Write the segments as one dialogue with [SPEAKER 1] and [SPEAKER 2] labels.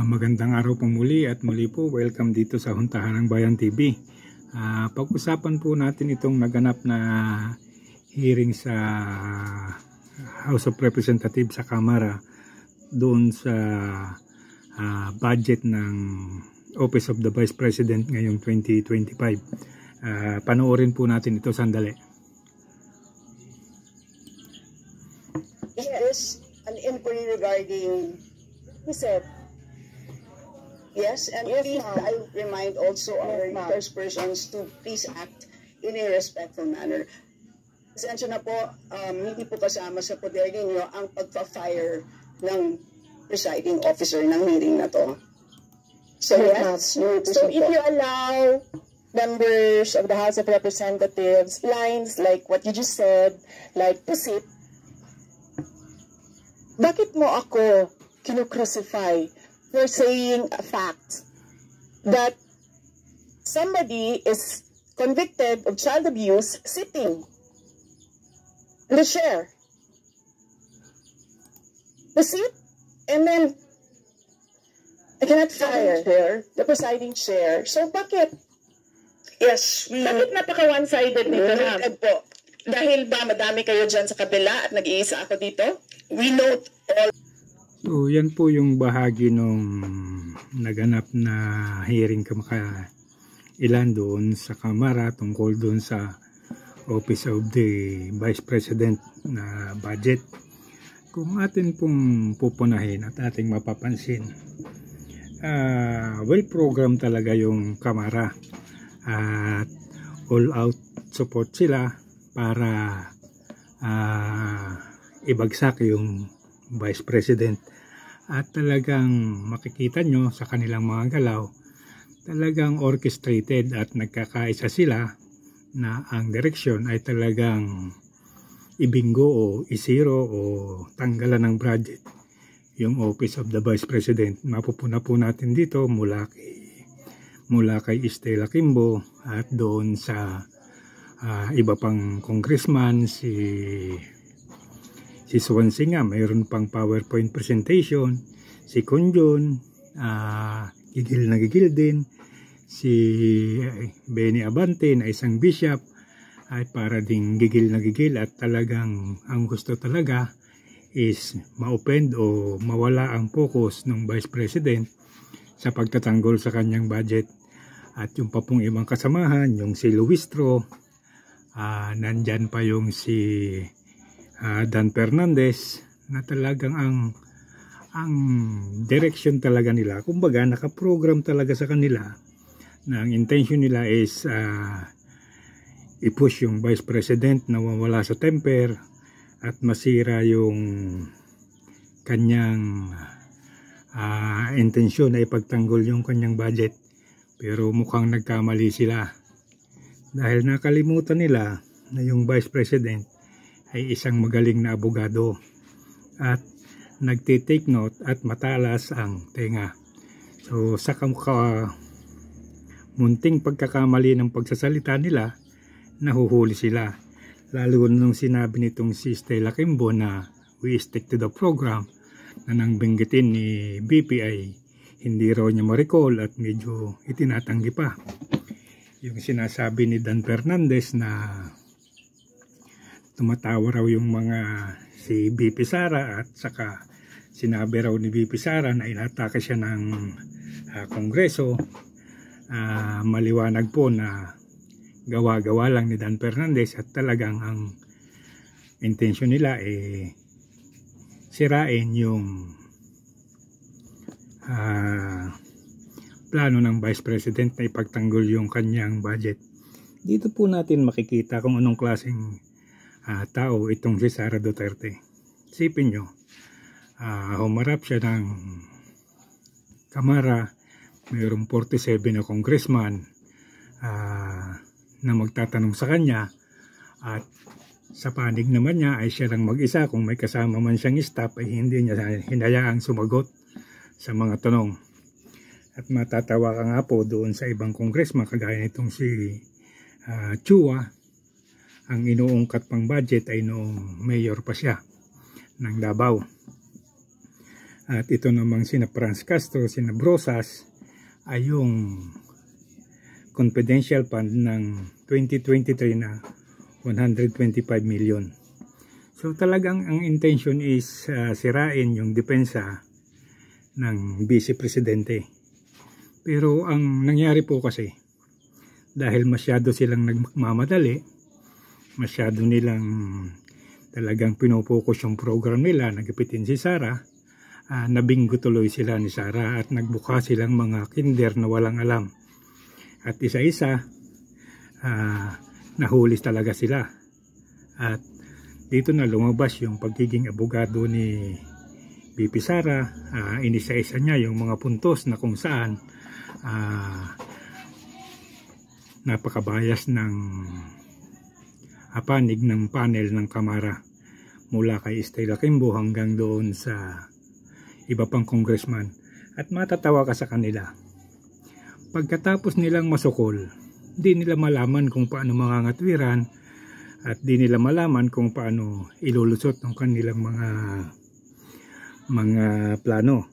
[SPEAKER 1] Magandang araw po muli at muli po welcome dito sa Huntahan ng Bayan TV. Pag-usapan po natin itong naganap na hearing sa House of Representatives sa Kamara doon sa budget ng Office of the Vice President ngayong 2025. Panoorin po natin ito sandali.
[SPEAKER 2] Yes, an inquiry regarding, he said, yes, and yes, please, I remind also our first persons to please act in a respectful manner. Pasensya na po, hindi po kasama sa poder ninyo ang pagpa-fire ng presiding officer ng hearing na to. So yes, so if you allow members of the House of Representatives lines like what you just said, like to sit, bakit mo ako kinukrucify for saying a fact that somebody is convicted of child abuse sitting in the chair, the seat, and then I cannot fire the presiding chair. So bakit? Yes, bakit napaka one-sided nito na? Po. Dahil ba madami kayo dyan sa kabila at nag-iisa ako dito? We note all.
[SPEAKER 1] So yan po yung bahagi nung naganap na hearing ilan doon sa Kamara tungkol doon sa Office of the Vice President na budget. Kung atin pong pupunahin at ating mapapansin, well program talaga yung Kamara at all out support sila para ibagsak yung Vice President. At talagang makikita nyo sa kanilang mga galaw, talagang orchestrated at nagkakaisa sila na ang direksyon ay talagang ibinggo o isiro o tanggalan ng budget yung Office of the Vice President. Mapupuna po natin dito mula kay Estela Quimbo at doon sa iba pang congressman, si Swansea nga, mayroon pang PowerPoint presentation, si Conjon, gigil na gigil din, si Benny Abante na isang bishop ay para ding gigil na gigil at talagang ang gusto talaga is ma-open o mawala ang focus ng Vice President sa pagtatanggol sa kanyang budget. At yung pa pong ibang kasamahan, yung si Luistro, nandyan pa yung si Dan Fernandez, na talagang ang direction talaga nila, kumbaga nakaprogram talaga sa kanila na ang intention nila is i-push yung Vice President na mawala sa temper at masira yung kanyang intensyon na ipagtanggol yung kanyang budget. Pero mukhang nagkamali sila dahil nakalimutan nila na yung Vice President ay isang magaling na abogado at nagtitake note at matalas ang tenga. So sa munting pagkakamali ng pagsasalita nila, nahuhuli sila. Lalo nung sinabi nitong si Estela Quimbo na we stick to the program, na nang binggitin ni BPI, hindi raw niya ma-recall at medyo itinatanggi pa. Yung sinasabi ni Dan Fernandez na tumatawa raw yung mga si BP Sara at saka sinabi raw ni BP Sara na inatake siya ng Kongreso. Maliwanag po na gawa-gawa lang ni Dan Fernandez at talagang ang intensyon nila sirain yung plano ng Vice President na ipagtanggol yung kanyang budget. Dito po natin makikita kung anong klaseng tao itong si Sara Duterte. Isipin nyo, humarap siya ng Kamara, mayroong 47 na congressman na magtatanong sa kanya at sa panig naman niya ay siya lang mag-isa. Kung may kasama man siyang staff ay hindi niya hinayaang sumagot sa mga tanong. At matatawa ka nga po doon sa ibang congressman kagaya nitong si Chua. Ang inuungkat pang budget ay noong mayor pa siya ng Davao. At ito namang sina Franz Castro, sina Brosas ay yung confidential fund ng 2023 na 125 million. So talagang ang intention is sirain yung depensa ng Vice Presidente. Pero ang nangyari po kasi, dahil masyado silang nagmamadali, masyado nilang talagang pinopokus yung program nila, nagipitin si Sara, nabinggo tuloy sila ni Sara at nagbuka silang mga kinder na walang alam. At isa-isa, nahuli talaga sila. At dito na lumabas yung pagiging abogado ni BP Sara. Inisa-isa niya yung mga puntos na kung saan napakabayas ng panig ng panel ng Kamara mula kay Estela Quimbo hanggang doon sa iba pang congressman. At matatawa ka sa kanila. Pagkatapos nilang masukol, di nila malaman kung paano mangangatwiran at di nila malaman kung paano ilulusot ng kanilang mga plano.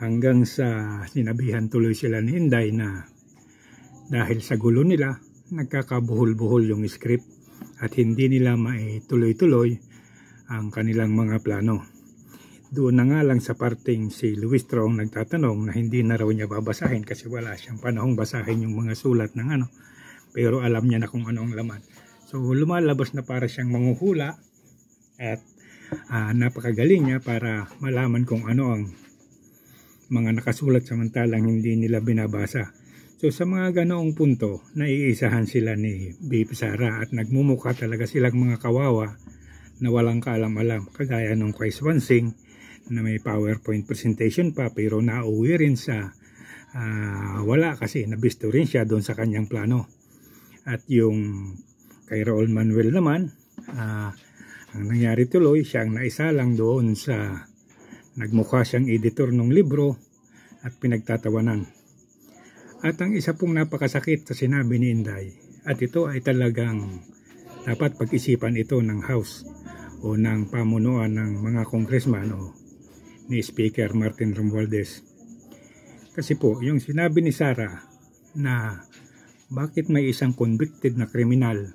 [SPEAKER 1] Hanggang sa sinabihan tuloy sila ni Inday na dahil sa gulo nila, nagkakabuhol-buhol yung script at hindi nila maituloy-tuloy ang kanilang mga plano. Doon na nga lang sa parting si Luis Strong nagtatanong na hindi na raw niya babasahin kasi wala siyang panahong basahin yung mga sulat ng pero alam niya na kung ano ang laman. So lumalabas na para siyang manghuhula at napakagaling niya para malaman kung ano ang mga nakasulat samantalang hindi nila binabasa. So sa mga ganoong punto, naiisahan sila ni BP Sara at nagmumukha talaga silang mga kawawa na walang kaalam-alam. Kagaya nung kay Swansing na may PowerPoint presentation pa pero nauwi rin sa wala kasi nabisto rin siya doon sa kanyang plano. At yung kay Raul Manuel naman, ang nangyari tuloy, siya ang naisalang doon sa nagmukha siyang editor ng libro at pinagtatawanan. At ang isa pong napakasakit sa sinabi ni Inday, at ito ay talagang dapat pag-isipan ito ng House o ng pamunuan ng mga congressman o ni Speaker Martin Romualdez. Kasi po, yung sinabi ni Sara na bakit may isang convicted na kriminal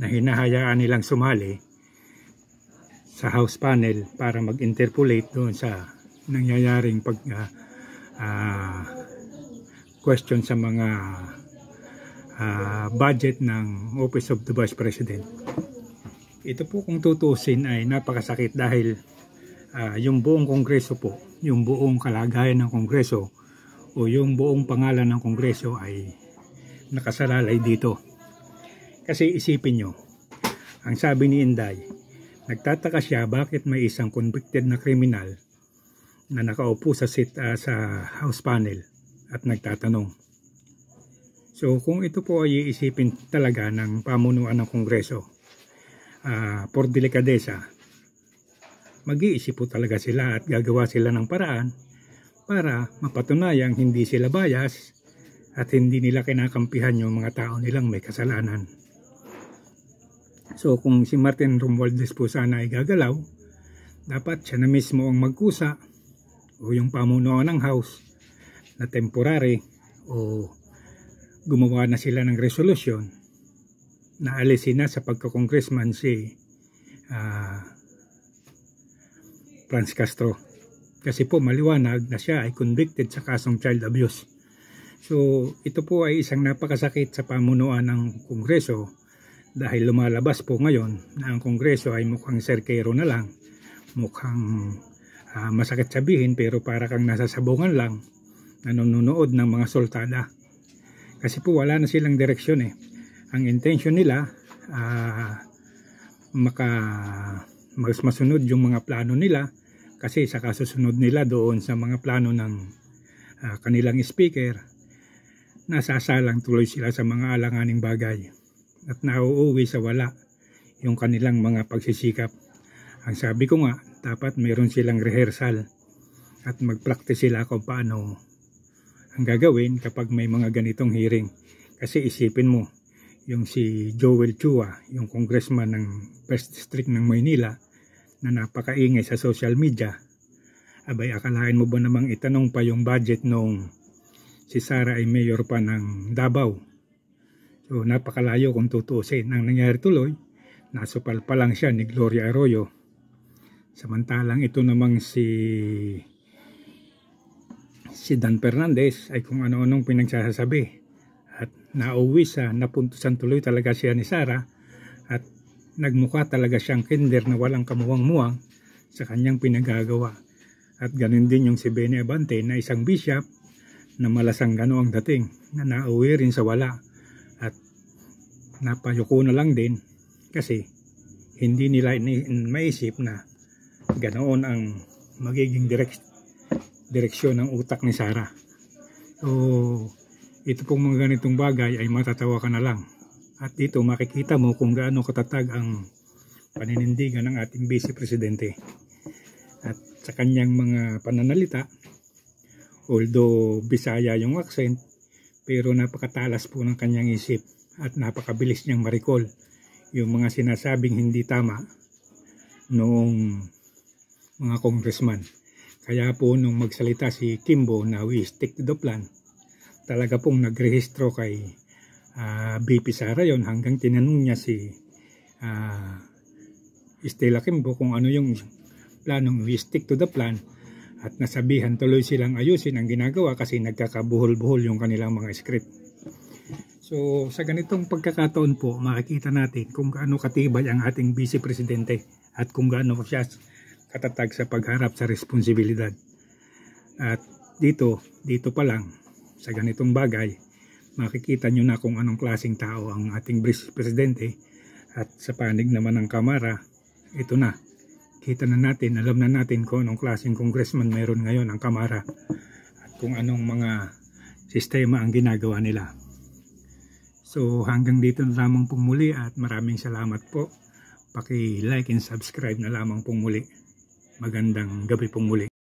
[SPEAKER 1] na hinahayaan nilang sumali sa House panel para mag-interpolate doon sa nangyayaring question sa mga budget ng Office of the Vice President. Ito po kung tutusin ay napakasakit dahil yung buong Kongreso po, yung buong kalagayan ng Kongreso o yung buong pangalan ng Kongreso ay nakasalalay dito. Kasi isipin nyo, ang sabi ni Inday, nagtataka siya bakit may isang convicted na kriminal na nakaupo sa House panel at nagtatanong. So kung ito po ay iisipin talaga ng pamunuan ng Kongreso, por delikadesa, mag-iisip po talaga sila at gagawa sila ng paraan para mapatunayang hindi sila bias at hindi nila kinakampihan yung mga tao nilang may kasalanan. So kung si Martin Romualdez po sana ay gagalaw, dapat siya na mismo ang magkusa o yung pamunuan ng House na temporary o gumawa na sila ng resolusyon na alisin na sa pagka-congressman si Franz Castro. Kasi po maliwanag na siya ay convicted sa kasong child abuse. So ito po ay isang napakasakit sa pamunuan ng Kongreso dahil lumalabas po ngayon na ang Kongreso ay mukhang serkero na lang. Mukhang masakit sabihin pero para kang nasa sabungan lang nanonood ng mga soltada. Kasi po wala na silang direksyon eh. Ang intention nila mas masunod yung mga plano nila kasi sa kasusunod nila doon sa mga plano ng kanilang speaker, nasasalang tuloy sila sa mga alanganing bagay at nauuwi sa wala yung kanilang mga pagsisikap. Ang sabi ko nga, dapat mayroon silang rehearsal at mag-practice sila kung paano ang gagawin kapag may mga ganitong hearing. Kasi isipin mo, yung si Joel Chua, yung congressman ng First District ng Maynila na napakaingay sa social media Abay, akalain mo ba namang itanong pa yung budget nung si Sara ay mayor pa ng Davao? So napakalayo kung tutuusin. Ang nangyari tuloy, nasupal pa lang siya ni Gloria Arroyo. Samantalang ito namang si Dan Fernandez ay kung ano-anong pinagsasabi. At nauwi napuntusan tuloy talaga siya ni Sara at nagmukha talaga siyang kinder na walang kamuwang-muwang sa kanyang pinagagawa. At ganun din yung si Benny Abante na isang bishop na malasanggano ang dating na nauwi rin sa wala. At napayuko na lang din kasi hindi nila maisip na ganoon ang magiging direksyon ng utak ni Sara. So ito pong mga ganitong bagay ay matatawa ka na lang. At dito makikita mo kung gaano katatag ang paninindigan ng ating Vice Presidente. At sa kanyang mga pananalita, although Bisaya yung accent, pero napakatalas po ng kanyang isip at napakabilis niyang ma-recall yung mga sinasabing hindi tama noong mga congressman. Kaya po nung magsalita si Kimbo na we stick to the plan, talaga pong nagrehistro kay BP Sara yon hanggang tinanong niya si Stella Kimbo kung ano yung planong we stick to the plan, at nasabihan tuloy silang ayusin ang ginagawa kasi nagkakabuhol-buhol yung kanilang mga script. So sa ganitong pagkakataon po makikita natin kung gaano katibay ang ating Vice Presidente at kung gaano siya katatag sa pagharap sa responsibilidad. At dito pa lang sa ganitong bagay makikita nyo na kung anong klaseng tao ang ating Vice Presidente. At sa panig naman ng Kamara, ito na, kita na natin, alam na natin kung anong klaseng congressman meron ngayon ang Kamara at kung anong mga sistema ang ginagawa nila. So hanggang dito na lamang pong muli at maraming salamat po. Paki-like and subscribe na lamang pong muli. Magandang gabi pong muli.